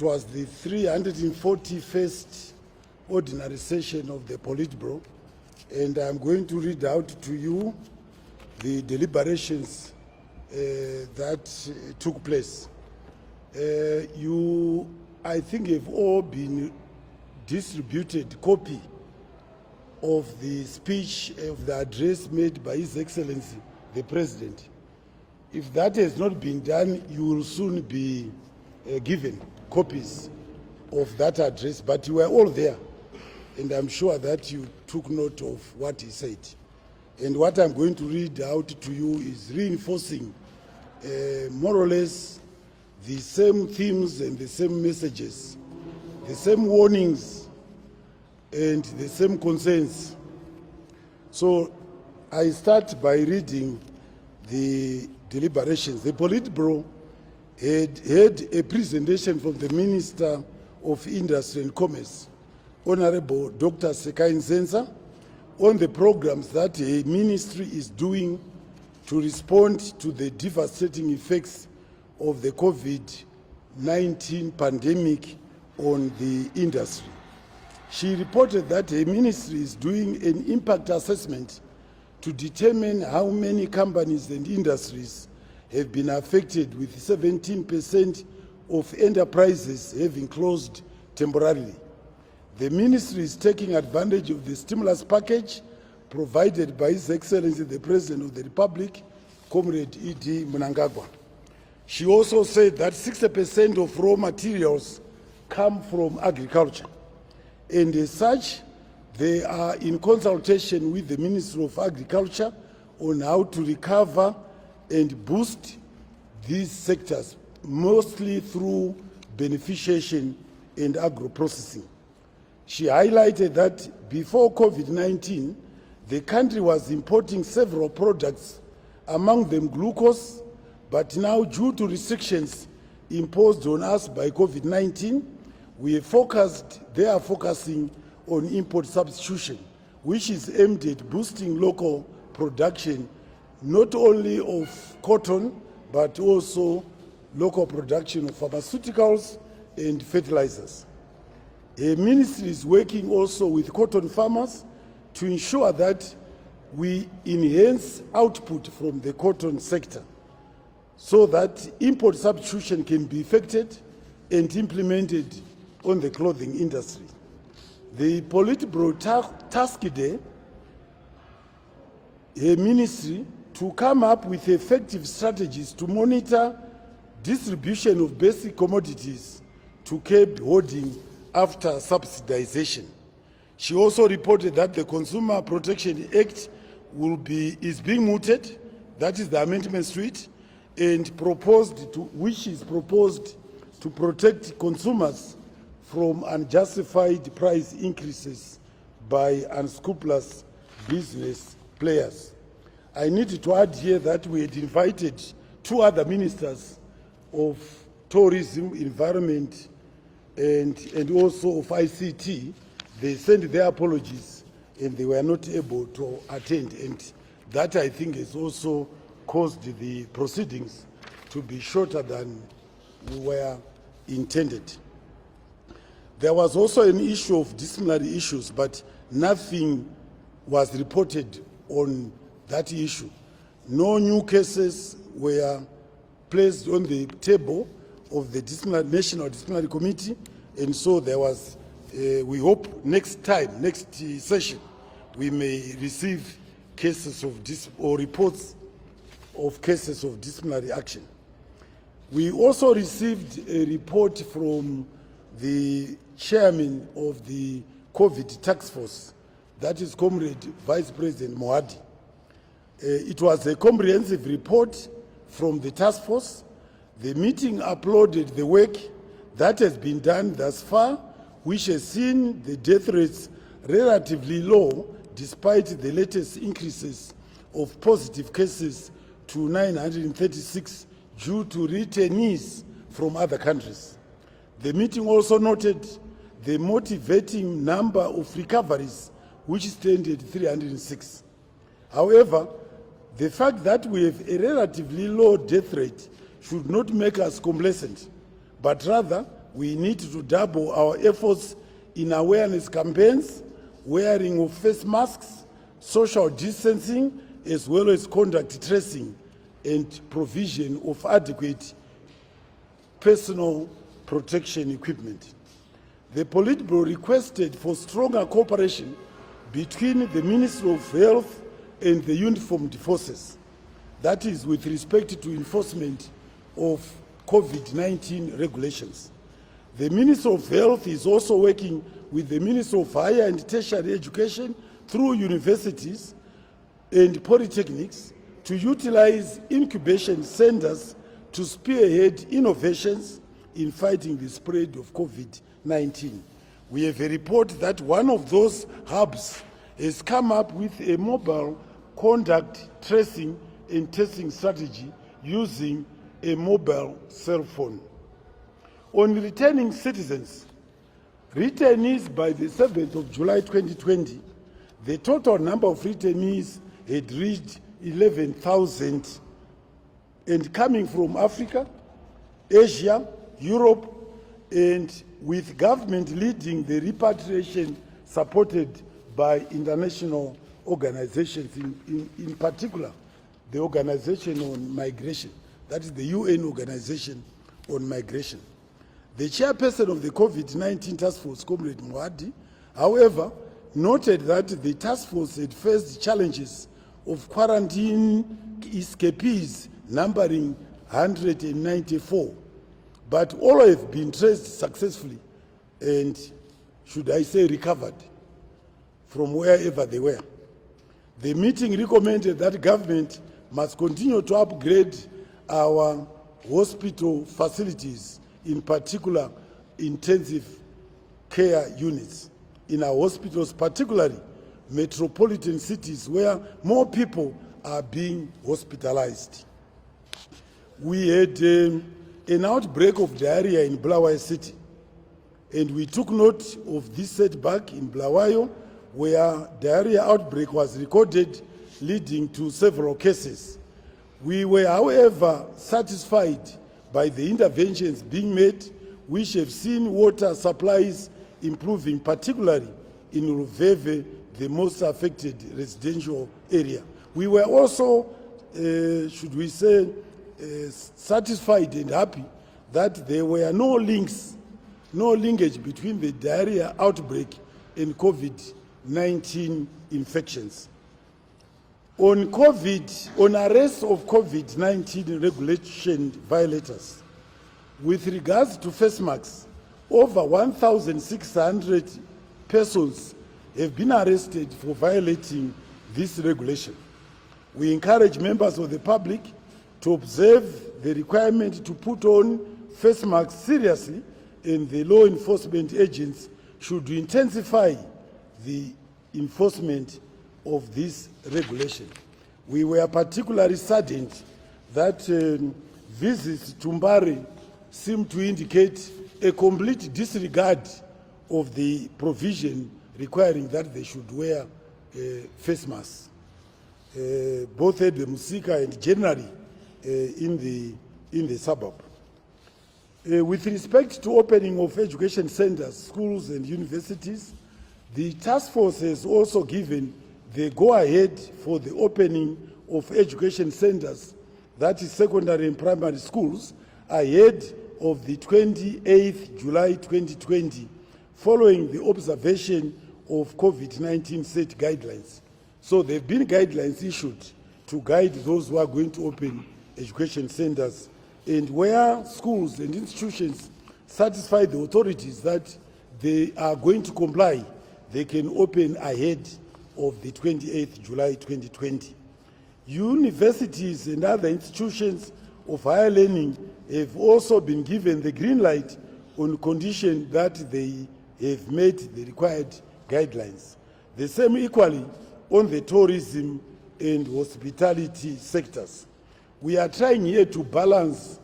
was the 341st ordinary session of the Politburo, and I'm going to read out to you the deliberations that took place. You, I think, have all been distributed copy of the speech, of the address made by His Excellency, the President. If that has not been done, you will soon be given copies of that address, but you were all there, and I'm sure that you took note of what he said. And what I'm going to read out to you is reinforcing more or less the same themes and the same messages, the same warnings and the same concerns. So I start by reading the deliberations. The Politburo had a presentation from the Minister of Industry and Commerce, Honorable Dr. Sekai Nzenza, on the programs that a ministry is doing to respond to the devastating effects of the COVID-19 pandemic on the industry. She reported that a ministry is doing an impact assessment to determine how many companies and industries have been affected, with 17% of enterprises having closed temporarily. The ministry is taking advantage of the stimulus package provided by His Excellency the President of the Republic, Comrade E.D. Mnangagwa. She also said that 60% of raw materials come from agriculture, and as such, they are in consultation with the Ministry of Agriculture on how to recover and boost these sectors, mostly through beneficiation and agro-processing. She highlighted that before COVID-19, the country was importing several products, among them glucose, but now, due to restrictions imposed on us by COVID-19, they are focusing on import substitution, which is aimed at boosting local production, not only of cotton, but also local production of pharmaceuticals and fertilizers. A ministry is working also with cotton farmers to ensure that we enhance output from the cotton sector, so that import substitution can be effected and implemented on the clothing industry. The Politburo tasked a ministry to come up with effective strategies to monitor distribution of basic commodities to curb hoarding after subsidization. She also reported that the Consumer Protection Act is being mooted, that is the amendments to it, and which is proposed to protect consumers from unjustified price increases by unscrupulous business players. I need to add here that we had invited two other ministers of tourism, environment, and also of ICT. They sent their apologies and they were not able to attend, and that, I think, has also caused the proceedings to be shorter than were intended. There was also an issue of disciplinary issues, but nothing was reported on that issue. No new cases were placed on the table of the National Disciplinary Committee, and so there was, we hope next session, we may receive cases of or reports of cases of disciplinary action. We also received a report from the chairman of the COVID task force, that is Comrade Vice President Mohadi. It was a comprehensive report from the task force. The meeting uploaded the work that has been done thus far, which has seen the death rates relatively low despite the latest increases of positive cases to 936 due to returnees from other countries. The meeting also noted the motivating number of recoveries, which stand at 306. However, the fact that we have a relatively low death rate should not make us complacent, but rather we need to double our efforts in awareness campaigns, wearing of face masks, social distancing, as well as contact tracing and provision of adequate personal protection equipment. The Politburo requested for stronger cooperation between the Ministry of Health and the uniformed forces, that is with respect to enforcement of COVID-19 regulations. The Ministry of Health is also working with the Ministry of Higher and Tertiary Education through universities and polytechnics to utilize incubation centers to spearhead innovations in fighting the spread of COVID-19. We have a report that one of those hubs has come up with a mobile contact tracing and testing strategy using a mobile cell phone. On returning citizens, returnees by the 7th of July 2020, the total number of returnees had reached 11,000, and coming from Africa, Asia, Europe, and with government leading the repatriation supported by international organizations, in particular the Organization on Migration, that is the UN Organization on Migration. The chairperson of the COVID-19 task force, Comrade Mwadi, however, noted that the task force had faced challenges of quarantine escapees numbering 194, but all have been traced successfully and, should I say, recovered from wherever they were. The meeting recommended that government must continue to upgrade our hospital facilities, in particular intensive care units in our hospitals, particularly metropolitan cities where more people are being hospitalized. We had an outbreak of diarrhea in Bulawayo City, and we took note of this setback in Bulawayo, where diarrhea outbreak was recorded, leading to several cases. We were, however, satisfied by the interventions being made, which have seen water supplies improving, particularly in Ruveve, the most affected residential area. We were also, should we say, satisfied and happy that there were no linkage between the diarrhea outbreak and COVID-19 infections. On arrest of COVID-19 regulation violators, with regards to face masks, over 1,600 persons have been arrested for violating this regulation. We encourage members of the public to observe the requirement to put on face masks seriously, and the law enforcement agents should intensify the enforcement of this regulation. We were particularly saddened that visits to Mbari seem to indicate a complete disregard of the provision requiring that they should wear face masks, both at the Musika and generally in the suburb. With respect to opening of education centers, schools and universities, the task force has also given the go-ahead for the opening of education centers, that is secondary and primary schools, ahead of the 28th July 2020, following the observation of COVID-19 set guidelines. So there have been guidelines issued to guide those who are going to open education centers, and where schools and institutions satisfy the authorities that they are going to comply, they can open ahead of the 28th July 2020. Universities and other institutions of higher learning have also been given the green light on condition that they have met the required guidelines. The same equally on the tourism and hospitality sectors. We are trying here to balance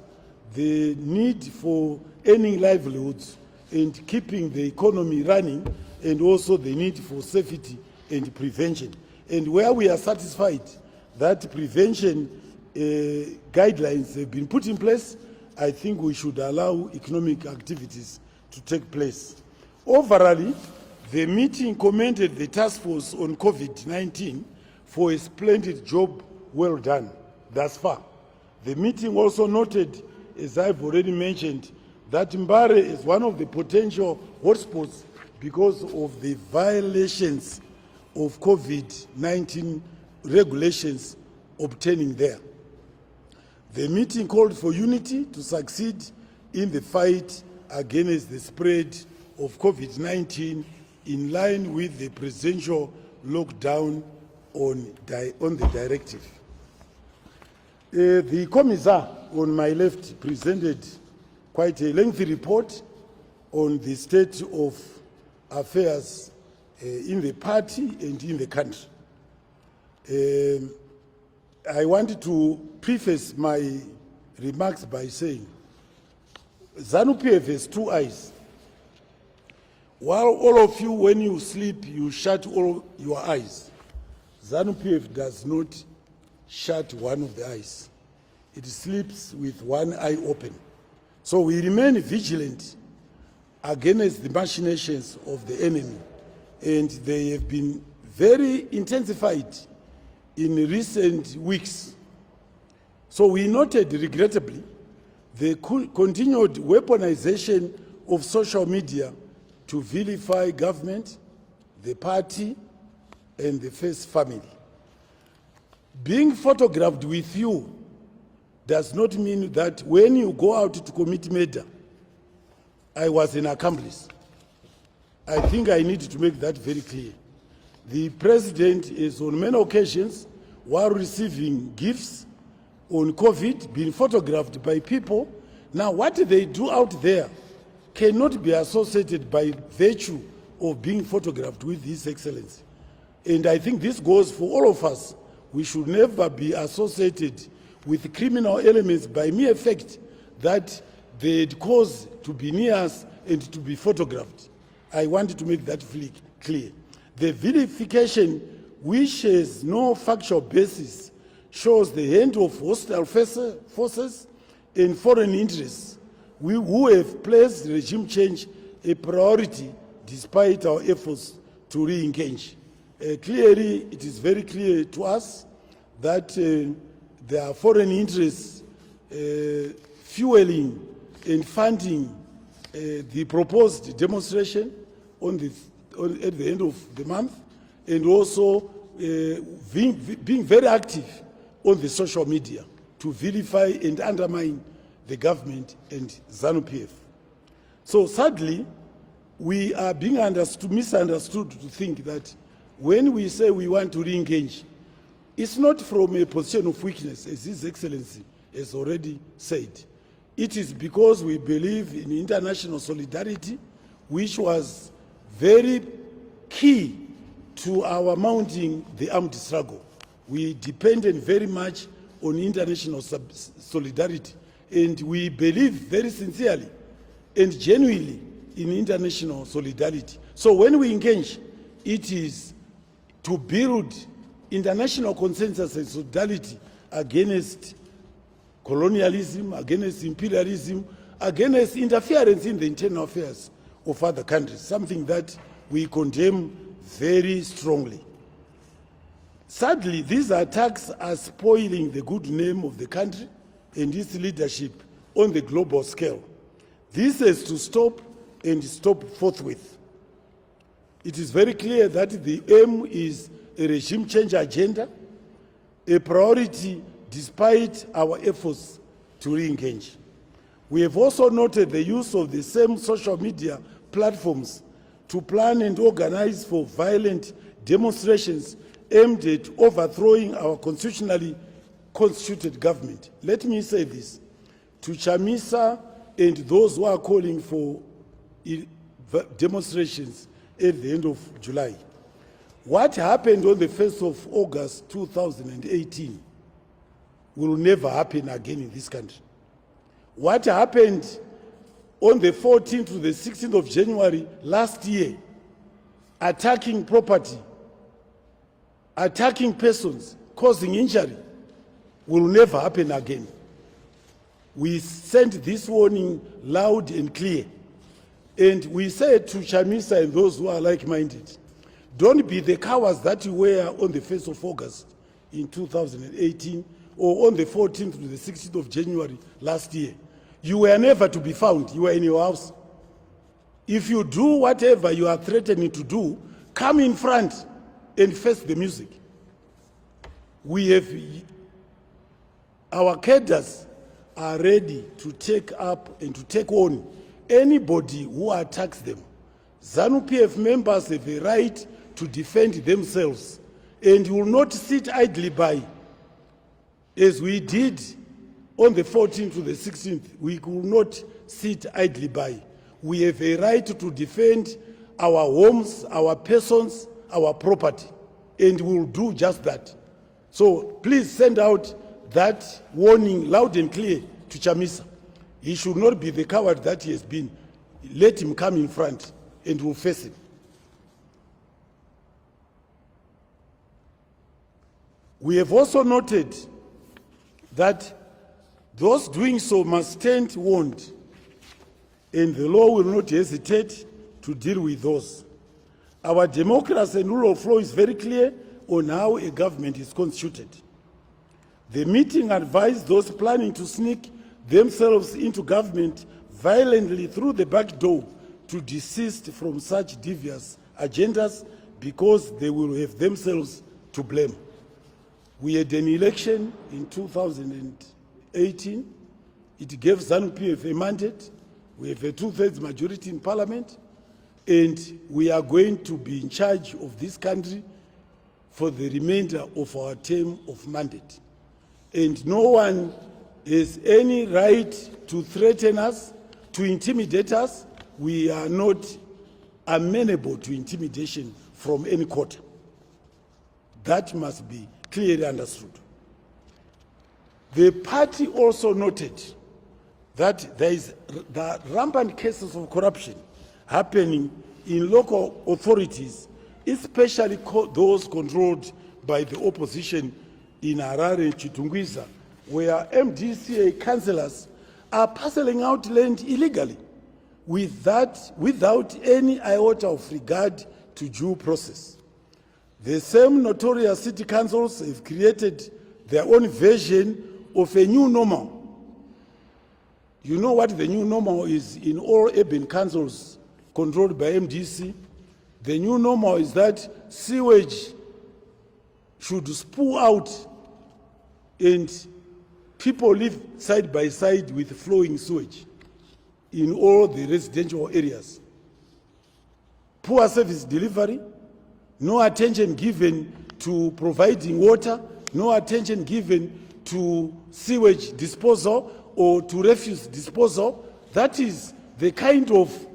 the need for earning livelihoods and keeping the economy running, and also the need for safety and prevention. And where we are satisfied that prevention guidelines have been put in place, I think we should allow economic activities to take place. Overall, the meeting commended the task force on COVID-19 for a splendid job well done thus far. The meeting also noted, as I've already mentioned, that Mbare is one of the potential hotspots because of the violations of COVID-19 regulations obtaining there. The meeting called for unity to succeed in the fight against the spread of COVID-19 in line with the presidential lockdown on the directive. The Commissar on my left presented quite a lengthy report on the state of affairs in the party and in the country. I wanted to preface my remarks by saying ZANU-PF has two eyes. While all of you, when you sleep, you shut all your eyes, ZANU-PF does not shut one of the eyes. It sleeps with one eye open. So we remain vigilant against the machinations of the enemy, and they have been very intensified in recent weeks. So we noted, regrettably, the continued weaponization of social media to vilify government, the party, and the first family. Being photographed with you does not mean that when you go out to commit murder, I was an accomplice. I think I need to make that very clear. The president is on many occasions, while receiving gifts on COVID, being photographed by people. Now, what they do out there cannot be associated by virtue of being photographed with His Excellency. And I think this goes for all of us. We should never be associated with criminal elements by mere fact that they cause to be near us and to be photographed. I wanted to make that clear. The vilification, which has no factual basis, shows the hand of hostile forces and foreign interests who have placed regime change a priority despite our efforts to re-engage. Clearly, it is very clear to us that there are foreign interests fueling and funding the proposed demonstration at the end of the month, and also being very active on the social media to vilify and undermine the government and ZANU-PF. So sadly, we are being misunderstood to think that when we say we want to re-engage, it's not from a position of weakness, as His Excellency has already said. It is because we believe in international solidarity, which was very key to our mounting the armed struggle. We depended very much on international solidarity, and we believe very sincerely and genuinely in international solidarity. So when we engage, it is to build international consensus and solidarity against colonialism, against imperialism, against interference in the internal affairs of other countries, something that we condemn very strongly. Sadly, these attacks are spoiling the good name of the country and its leadership on the global scale. This has to stop, and stop forthwith. It is very clear that the aim is a regime change agenda, a priority despite our efforts to re-engage. We have also noted the use of the same social media platforms to plan and organize for violent demonstrations aimed at overthrowing our constitutionally constituted government. Let me say this to Chamisa and those who are calling for demonstrations at the end of July. What happened on the 1st of August 2018 will never happen again in this country. What happened on the 14th to the 16th of January last year, attacking property, attacking persons, causing injury, will never happen again. We sent this warning loud and clear. And we said to Chamisa and those who are like-minded, don't be the cowards that you were on the 1st of August in 2018 or on the 14th to the 16th of January last year. You were never to be found. You were in your house. If you do whatever you are threatening to do, come in front and face the music. We have, our cadres are ready to take up and to take on anybody who attacks them. ZANU-PF members have a right to defend themselves and will not sit idly by, as we did on the 14th to the 16th. We could not sit idly by. We have a right to defend our homes, our persons, our property, and we will do just that. So please send out that warning loud and clear to Chamisa. He should not be the coward that he has been. Let him come in front and we'll face him. We have also noted that those doing so must stand warned, and the law will not hesitate to deal with those. Our democracy and rule of law is very clear on how a government is constituted. The meeting advised those planning to sneak themselves into government violently through the back door to desist from such devious agendas because they will have themselves to blame. We had an election in 2018. It gave ZANU-PF a mandate. We have a 2/3 majority in parliament, and we are going to be in charge of this country for the remainder of our term of mandate. And no one has any right to threaten us, to intimidate us. We are not amenable to intimidation from any quarter. That must be clearly understood. The party also noted that there are rampant cases of corruption happening in local authorities, especially those controlled by the opposition in Harare and Chitungwiza, where MDCA councillors are parceling out land illegally without any iota of regard to due process. The same notorious city councils have created their own version of a new normal. You know what the new normal is in all urban councils controlled by MDC? The new normal is that sewage should spool out and people live side by side with flowing sewage in all the residential areas. Poor service delivery, no attention given to providing water, no attention given to sewage disposal or to refuse disposal. That is the kind of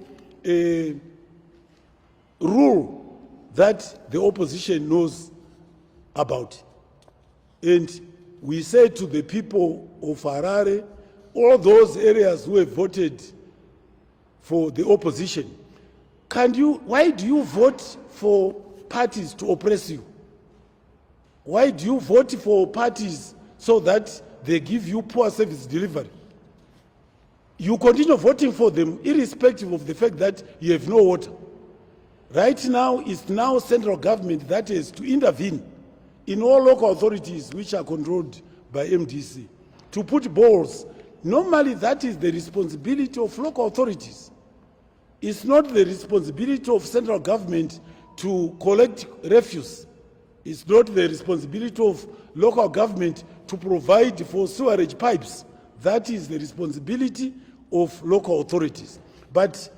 rule that the opposition knows about. And we say to the people of Harare, all those areas who have voted for the opposition, why do you vote for parties to oppress you? Why do you vote for parties so that they give you poor service delivery? You continue voting for them irrespective of the fact that you have no water. Right now, it's now central government that is to intervene in all local authorities which are controlled by MDC to put balls. Normally, that is the responsibility of local authorities. It's not the responsibility of central government to collect refuse. It's not the responsibility of local government to provide for sewerage pipes. That is the responsibility of local authorities. But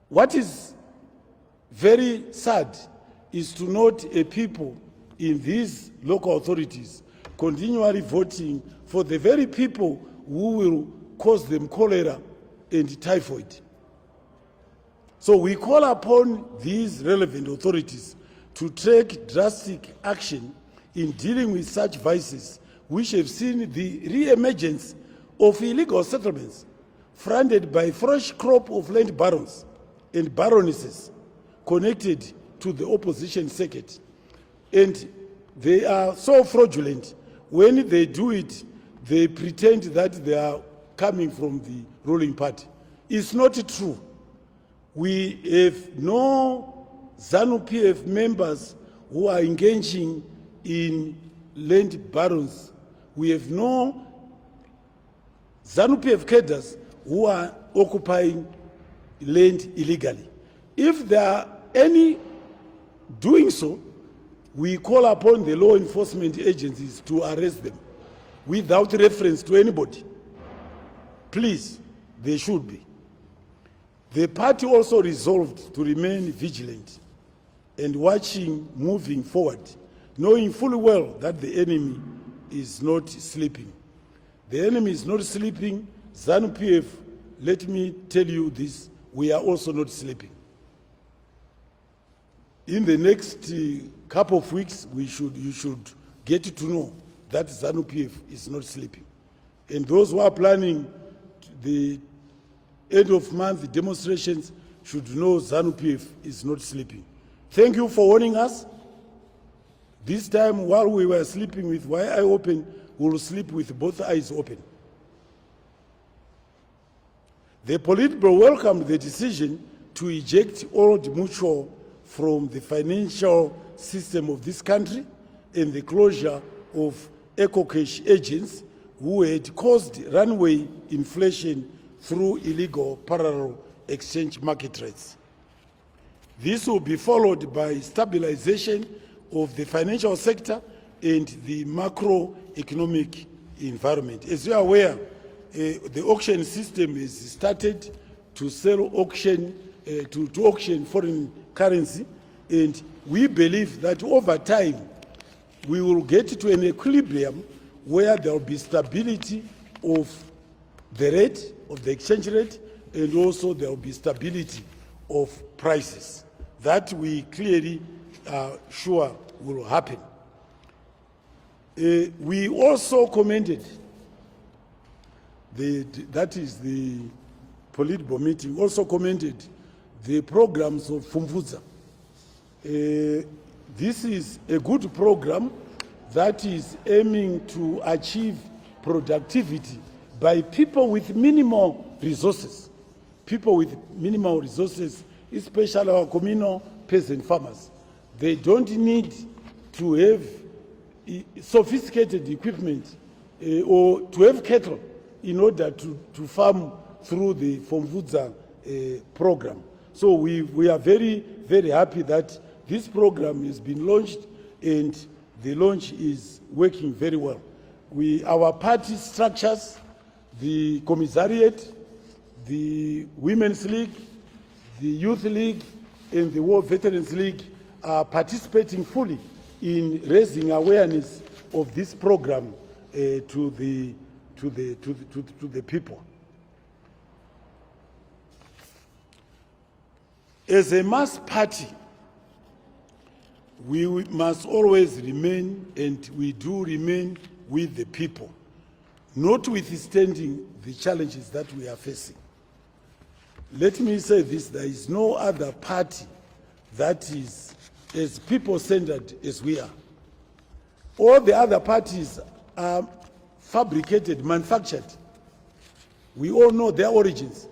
what is very sad is to note a people in these local authorities continually voting for the very people who will cause them cholera and typhoid. So we call upon these relevant authorities to take drastic action in dealing with such vices which have seen the re-emergence of illegal settlements fronted by fresh crop of land barons and baronesses connected to the opposition circuit. And they are so fraudulent. When they do it, they pretend that they are coming from the ruling party. It's not true. We have no ZANU-PF members who are engaging in land barons. We have no ZANU-PF cadres who are occupying land illegally. If there are any doing so, we call upon the law enforcement agencies to arrest them without reference to anybody. Please, they should be. The party also resolved to remain vigilant and watching moving forward, knowing fully well that the enemy is not sleeping. The enemy is not sleeping. ZANU-PF, let me tell you this, we are also not sleeping. In the next couple of weeks, you should get to know that ZANU-PF is not sleeping. And those who are planning the end of month demonstrations should know ZANU-PF is not sleeping. Thank you for warning us. This time, while we were sleeping with one eye open, we will sleep with both eyes open. The Politburo welcomed the decision to eject Old Mutual from the financial system of this country and the closure of EcoCash agents who had caused runaway inflation through illegal parallel exchange market rates. This will be followed by stabilization of the financial sector and the macroeconomic environment. As you are aware, the auction system is started to sell auction, to auction foreign currency, and we believe that over time we will get to an equilibrium where there will be stability of the rate, of the exchange rate, and also there will be stability of prices. That we clearly are sure will happen. We also commended, that is the Politburo meeting, also commended the programs of Pfumvudza. This is a good program that is aiming to achieve productivity by people with minimal resources. People with minimal resources, especially our communal peasant farmers. They don't need to have sophisticated equipment or to have cattle in order to farm through the Pfumvudza program. So we are very, very happy that this program has been launched and the launch is working very well. Our party structures, the commissariat, the Women's League, the Youth League, and the War Veterans League are participating fully in raising awareness of this program to the people. As a mass party, we must always remain, and we do remain, with the people, notwithstanding the challenges that we are facing. Let me say this, there is no other party that is as people-centered as we are. All the other parties are fabricated, manufactured. We all know their origins.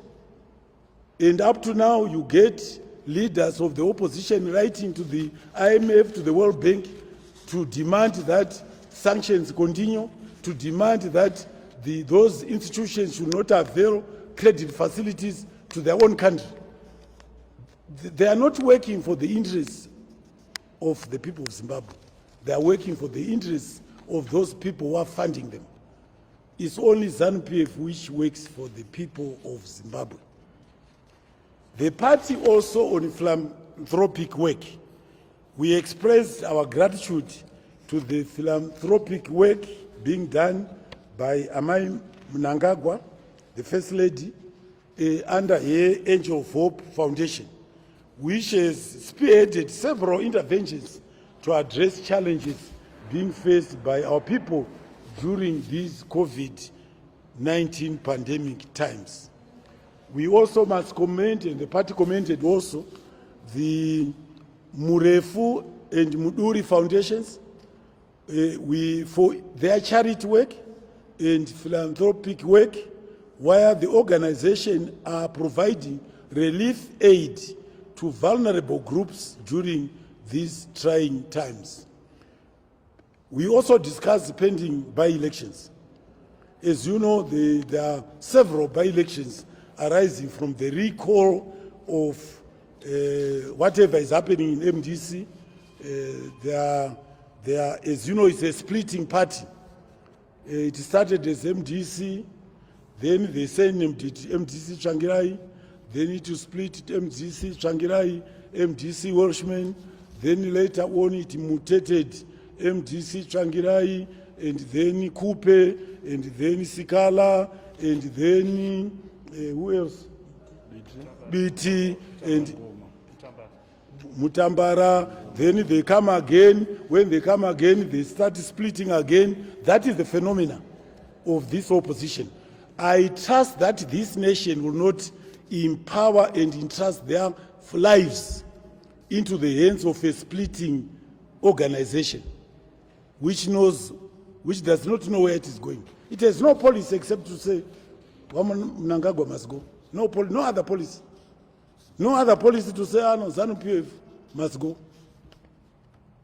And up to now, you get leaders of the opposition writing to the IMF, to the World Bank, to demand that sanctions continue, to demand that those institutions should not avail credit facilities to their own country. They are not working for the interests of the people of Zimbabwe. They are working for the interests of those people who are funding them. It's only ZANU-PF which works for the people of Zimbabwe. The party also on philanthropic work. We expressed our gratitude to the philanthropic work being done by Amai Mnangagwa, the First Lady, under her Angel of Hope Foundation, which has spearheaded several interventions to address challenges being faced by our people during these COVID-19 pandemic times. We also must commend, and the party commended also, the Murefu and Muduri foundations for their charity work and philanthropic work, where the organization are providing relief aid to vulnerable groups during these trying times. We also discussed pending by-elections. As you know, there are several by-elections arising from the recall of whatever is happening in MDC. As you know, it's a splitting party. It started as MDC, then they named it MDC Changirai, they need to split it MDC Changirai, MDC Welshman, then later on it mutated MDC Changirai, and then Kupe, and then Sikala, and then who else? BT, and Mutambara. Then they come again. When they come again, they start splitting again. That is the phenomena of this opposition. I trust that this nation will not empower and entrust their lives into the hands of a splitting organization which does not know where it is going. It has no policy except to say, Mnangagwa must go. No other policy. No other policy to say, no, ZANU-PF must go.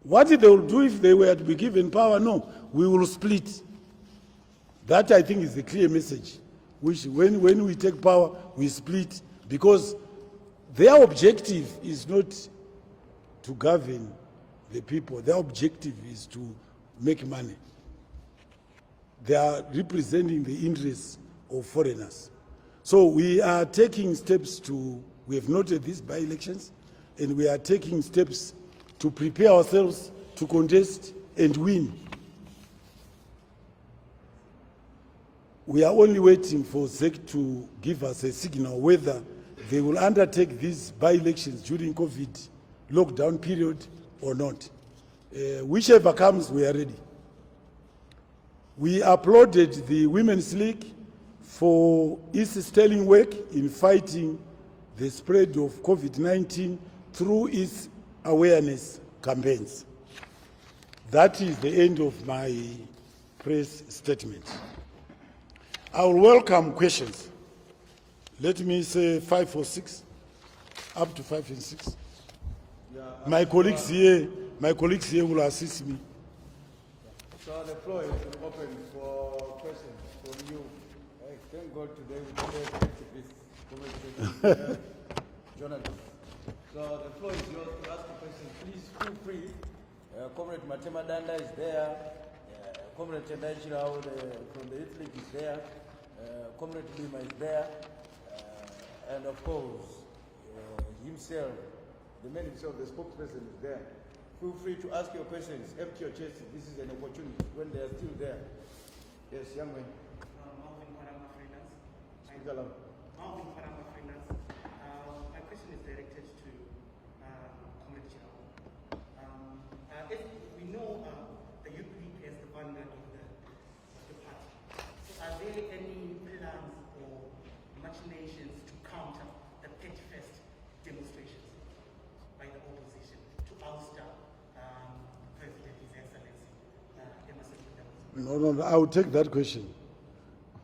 What they will do if they were to be given power? No, we will split. That, I think, is the clear message, which when we take power, we split, because their objective is not to govern the people. Their objective is to make money. They are representing the interests of foreigners. So we are taking steps we have noted these by-elections, and we are taking steps to prepare ourselves to contest and win. We are only waiting for ZEC to give us a signal whether they will undertake these by-elections during COVID lockdown period or not. Whichever comes, we are ready. We applauded the Women's League for its sterling work in fighting the spread of COVID-19 through its awareness campaigns. That is the end of my press statement. I will welcome questions. Let me say 5 or 6, up to 5 and 6. Yeah, my colleagues here will assist me. So the floor is open for questions from you. Thank God today we don't have activists, journalists. So the floor is yours to ask a question. Please feel free. Comrade Matema Danda is there. Comrade Tendai Chirao from the Youth League is there. Comrade Lima is there. And of course, himself, the man himself, the spokesperson is there. Feel free to ask your questions. Empty your chest. This is an opportunity when they are still there. Yes, young man. Malvin Parama Freelance. Speak aloud. Malvin Parama Freelance. My question is directed to Comrade Chirao. As we know, the Youth League is the vanguard of the party. So are there any plans or machinations to counter the 31st demonstrations by the opposition to ouster President His Excellency Emmerson Mnangagwa? No, I will take that question.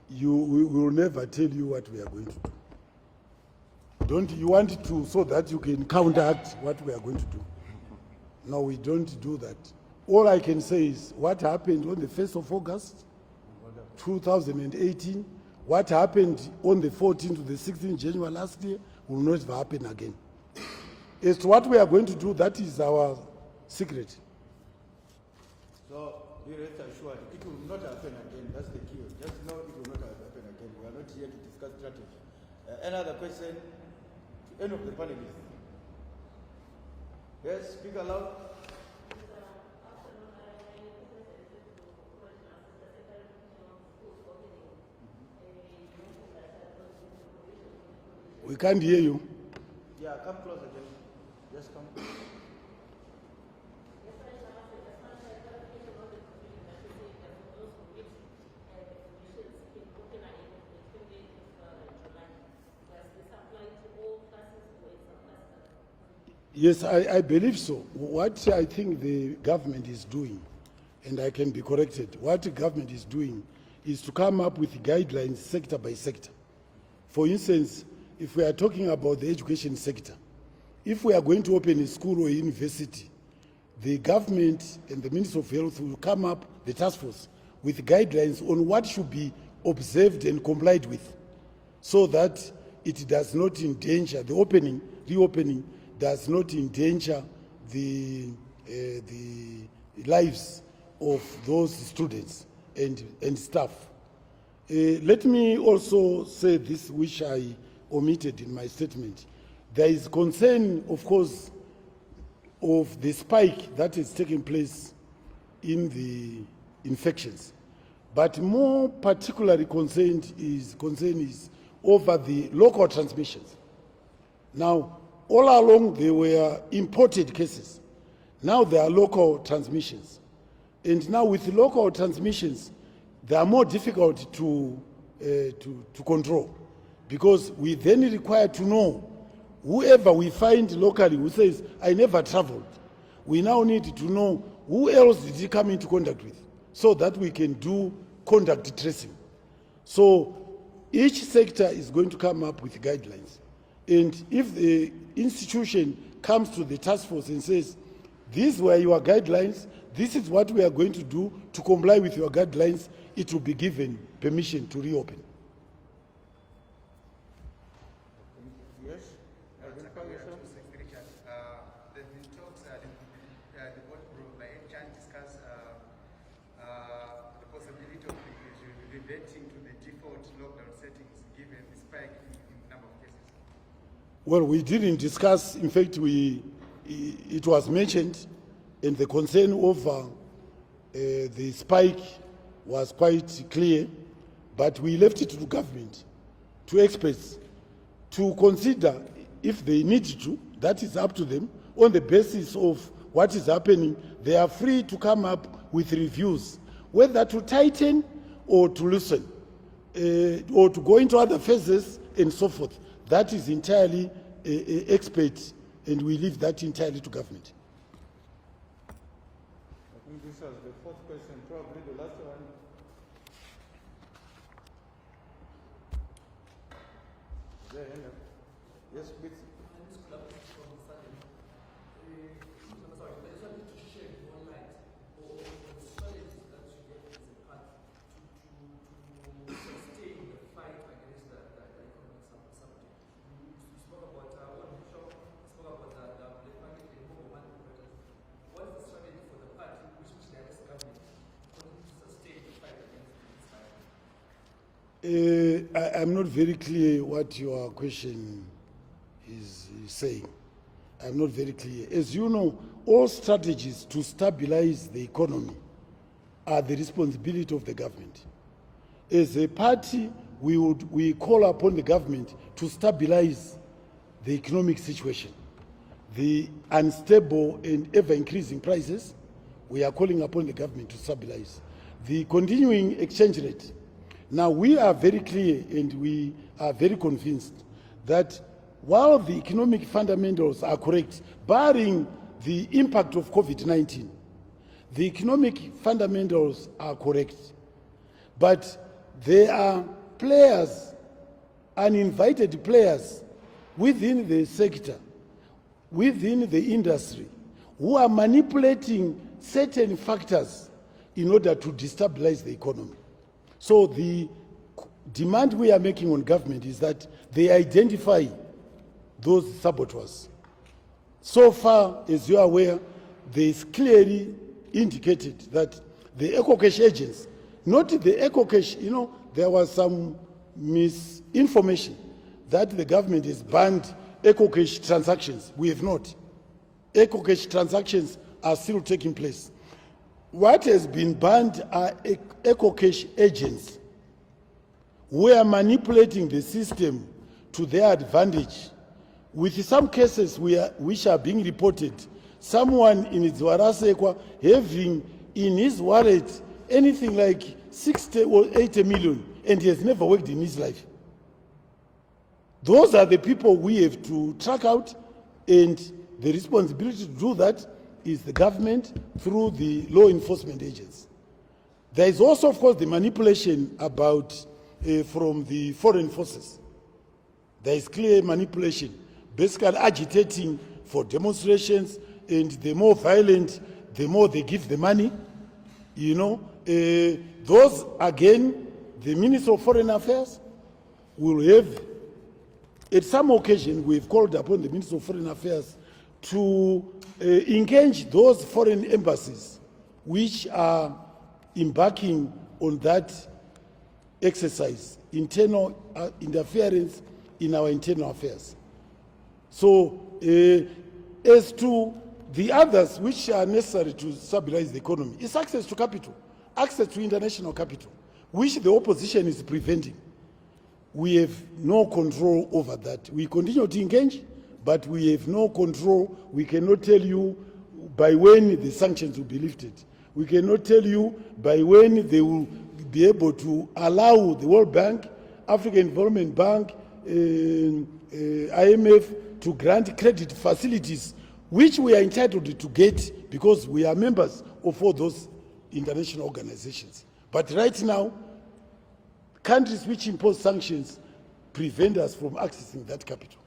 We will never tell you what we are going to do. Don't you want it to, so that you can counteract what we are going to do? No, we don't do that. All I can say is what happened on the 1st of August, 2018, what happened on the 14th to the 16th January last year will not happen again. As to what we are going to do, that is our secret. So be rest assured, it will not happen again. That's the key. Just know it will not happen again. We are not here to discuss strategy. Any other question to any of the panelists? Yes, speak aloud. We can't hear you. Yeah, come closer, just come. Yes, I believe so. What I think the government is doing, and I can be corrected, what the government is doing is to come up with guidelines sector by sector. For instance, if we are talking about the education sector, if we are going to open a school or a university, the government and the Ministry of Health will come up, the task force, with guidelines on what should be observed and complied with, so that it does not endanger the reopening does not endanger the lives of those students and staff. Let me also say this, which I omitted in my statement. There is concern, of course, of the spike that is taking place in the infections. But more particularly concern is over the local transmissions. Now, all along there were imported cases. Now there are local transmissions. And now with local transmissions, they are more difficult to control, because we then require to know whoever we find locally who says, I never traveled. We now need to know who else did he come into contact with, so that we can do contact tracing. So each sector is going to come up with guidelines. And if the institution comes to the task force and says, these were your guidelines, this is what we are going to do to comply with your guidelines, it will be given permission to reopen. Yes? There's been talks, the board by Chan discussed the possibility of reverting to the default lockdown settings given the spike in number of cases. Well, we didn't discuss. In fact, it was mentioned, and the concern over the spike was quite clear, but we left it to the government, to experts, to consider if they need to. That is up to them. On the basis of what is happening, they are free to come up with reviews, whether to tighten or to loosen, or to go into other phases and so forth. That is entirely expert, and we leave that entirely to government. I think this was the fourth question, probably the last one. Is there any? Yes, please. I'm not very clear what your question is saying. I'm not very clear. As you know, all strategies to stabilize the economy are the responsibility of the government. As a party, we call upon the government to stabilize the economic situation. The unstable and ever-increasing prices, we are calling upon the government to stabilize. The continuing exchange rate. Now, we are very clear and we are very convinced that while the economic fundamentals are correct, barring the impact of COVID-19, the economic fundamentals are correct. But there are players, uninvited players within the sector, within the industry, who are manipulating certain factors in order to destabilize the economy. So the demand we are making on government is that they identify those saboteurs. So far, as you are aware, there is clearly indicated that the EcoCash agents, not the EcoCash, there was some misinformation that the government has banned EcoCash transactions. We have not. EcoCash transactions are still taking place. What has been banned are EcoCash agents who are manipulating the system to their advantage. With some cases which are being reported, someone in Zwarasekwa having in his wallet anything like 60 or 80 million, and he has never worked in his life. Those are the people we have to track out, and the responsibility to do that is the government through the law enforcement agents. There is also, of course, the manipulation about from the foreign forces. there is clear manipulation, basically agitating for demonstrations, and the more violent, the more they give the money. You know, those, again, the Minister of Foreign Affairs will have, at some occasion, we've called upon the Minister of Foreign Affairs to engage those foreign embassies which are embarking on that exercise, internal interference in our internal affairs. So, as to the others which are necessary to stabilize the economy, is access to capital, access to international capital, which the opposition is preventing. We have no control over that. We continue to engage, but we have no control. We cannot tell you by when the sanctions will be lifted. We cannot tell you by when they will be able to allow the World Bank, African Development Bank, IMF to grant credit facilities, which we are entitled to get because we are members of all those international organizations. But right now, countries which impose sanctions prevent us from accessing that capital.